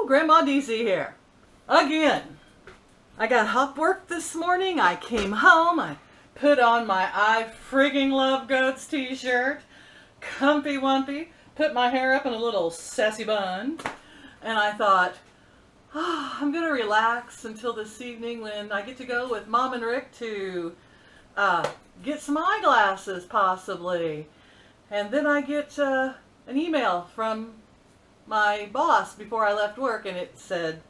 Grandma DC here. Again. I got off work this morning. I came home. I put on my I frigging love goats t-shirt. Comfy wumpy. Put my hair up in a little sassy bun. And I thought, oh, I'm going to relax until this evening when I get to go with Mom and Rick to get some eyeglasses possibly. And then I get an email from my boss before I left work, and it said,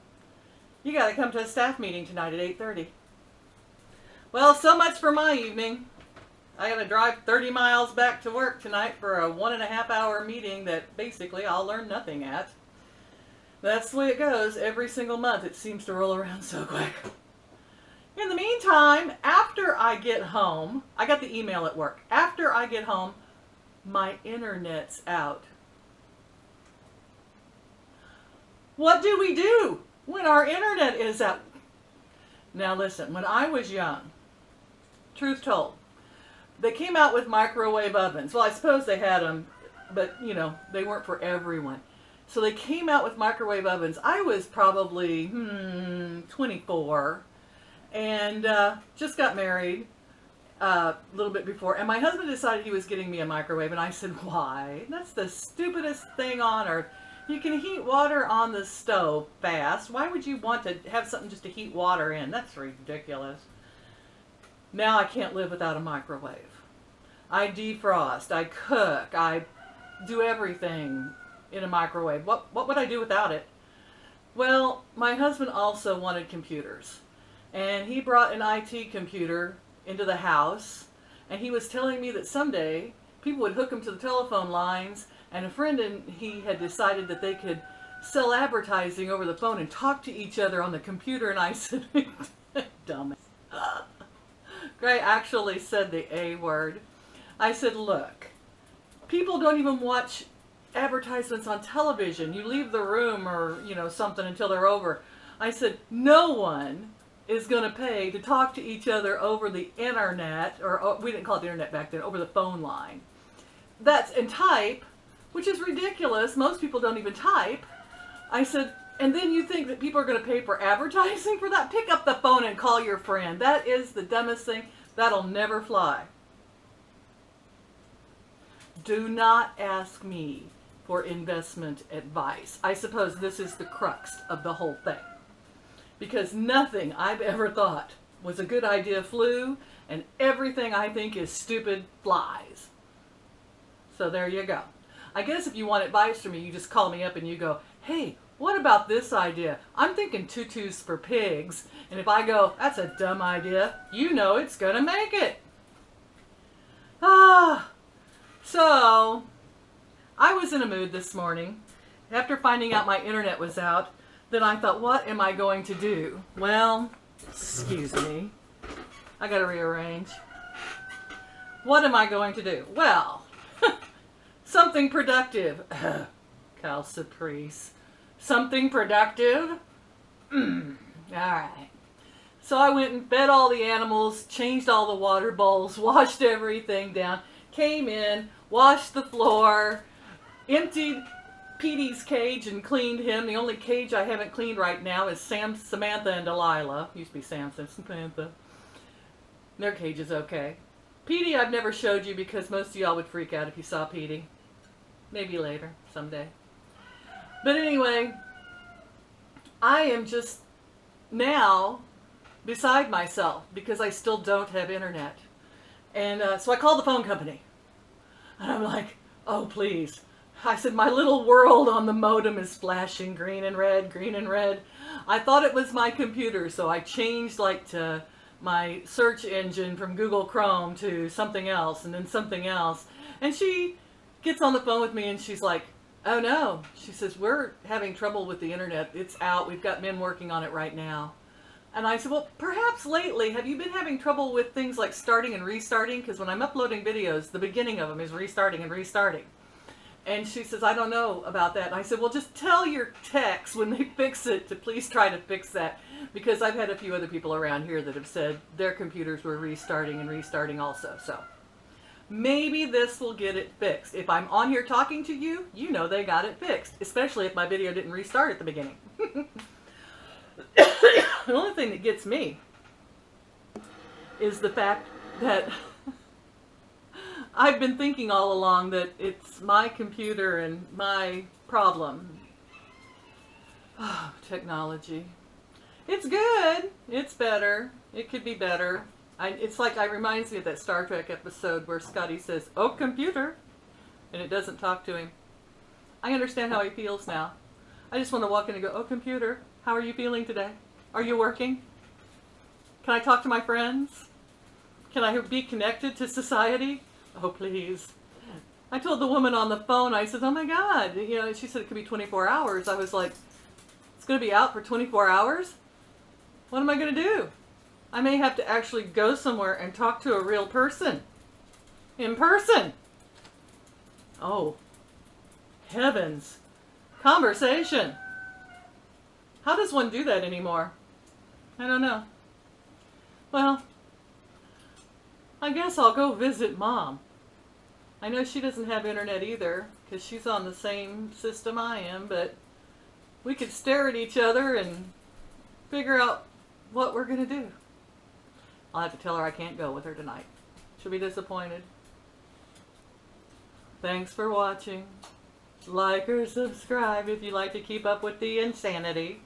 you got to come to a staff meeting tonight at 8:30. Well, so much for my evening. I got to drive 30 miles back to work tonight for a 1.5 hour meeting that basically I'll learn nothing at. That's the way it goes every single month. It seems to roll around so quick. In the meantime, after I get home, I got the email at work. After I get home, my internet's out. What do we do when our internet is out? Now listen, when I was young, truth told, they came out with microwave ovens. Well, I suppose they had them, but you know, they weren't for everyone. So they came out with microwave ovens. I was probably 24 and just got married a little bit before. And my husband decided he was getting me a microwave. And I said, why? That's the stupidest thing on earth. You can heat water on the stove fast. Why would you want to have something just to heat water in? That's ridiculous. Now I can't live without a microwave. I defrost, I cook, I do everything in a microwave. What would I do without it? Well, my husband also wanted computers. And he brought an IT computer into the house. And he was telling me that someday people would hook him to the telephone lines, and a friend and he had decided that they could sell advertising over the phone and talk to each other on the computer. And I said, dumbass. I actually said the A word. I said, look, people don't even watch advertisements on television. You leave the room or, you know, something until they're over. I said, no one is going to pay to talk to each other over the internet, or we didn't call it the internet back then, over the phone line. And type, which is ridiculous. Most people don't even type. I said, and then you think that people are going to pay for advertising for that? Pick up the phone and call your friend. That is the dumbest thing. That'll never fly. Do not ask me for investment advice. I suppose this is the crux of the whole thing. Because nothing I've ever thought was a good idea flew, and everything I think is stupid flies. So there you go. I guess if you want advice from me, you just call me up and you go, hey, what about this idea? I'm thinking tutus for pigs. And if I go, that's a dumb idea, you know it's going to make it. So I was in a mood this morning. After finding out my internet was out, then I thought, what am I going to do? Well, excuse me. I got to rearrange. What am I going to do? Well, something productive. Cal Caprice. Something productive? Alright. So I went and fed all the animals, changed all the water bowls, washed everything down, came in, washed the floor, emptied Petey's cage and cleaned him. The only cage I haven't cleaned right now is Samantha and Delilah. Used to be Samantha. Their cage is okay. Petey I've never showed you because most of y'all would freak out if you saw Petey. Maybe later, someday. But anyway, I am just now beside myself because I still don't have internet. And so I called the phone company. And I'm like, oh, please. I said, my little world on the modem is flashing green and red, green and red. I thought it was my computer, so I changed like to my search engine from Google Chrome to something else and then something else. And she gets on the phone with me and she's like, oh no. She says, we're having trouble with the internet. It's out. We've got men working on it right now. And I said, well, perhaps lately, have you been having trouble with things like starting and restarting? Because when I'm uploading videos, the beginning of them is restarting and restarting. And she says, I don't know about that. And I said, well, just tell your techs when they fix it to please try to fix that. Because I've had a few other people around here that have said their computers were restarting and restarting also. So Maybe this will get it fixed. If I'm on here talking to you, you know they got it fixed, especially if my video didn't restart at the beginning. The only thing that gets me is the fact that I've been thinking all along that it's my computer and my problem. Oh, technology. It's good. It's better. It could be better. It's like, it reminds me of that Star Trek episode where Scotty says, "Oh, computer," and it doesn't talk to him. I understand how he feels now. I just want to walk in and go, "Oh, computer, how are you feeling today? Are you working? Can I talk to my friends? Can I be connected to society? Oh, please." I told the woman on the phone, I said, "Oh my God," you know, she said it could be 24 hours. I was like, it's going to be out for 24 hours? What am I going to do? I may have to actually go somewhere and talk to a real person. In person. Oh, heavens. Conversation. How does one do that anymore? I don't know. Well, I guess I'll go visit Mom. I know she doesn't have internet either, because she's on the same system I am, but we could stare at each other and figure out what we're going to do. I'll have to tell her I can't go with her tonight. She'll be disappointed. Thanks for watching. Like or subscribe if you like to keep up with the insanity.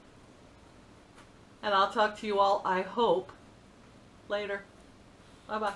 And I'll talk to you all, I hope, later. Bye-bye.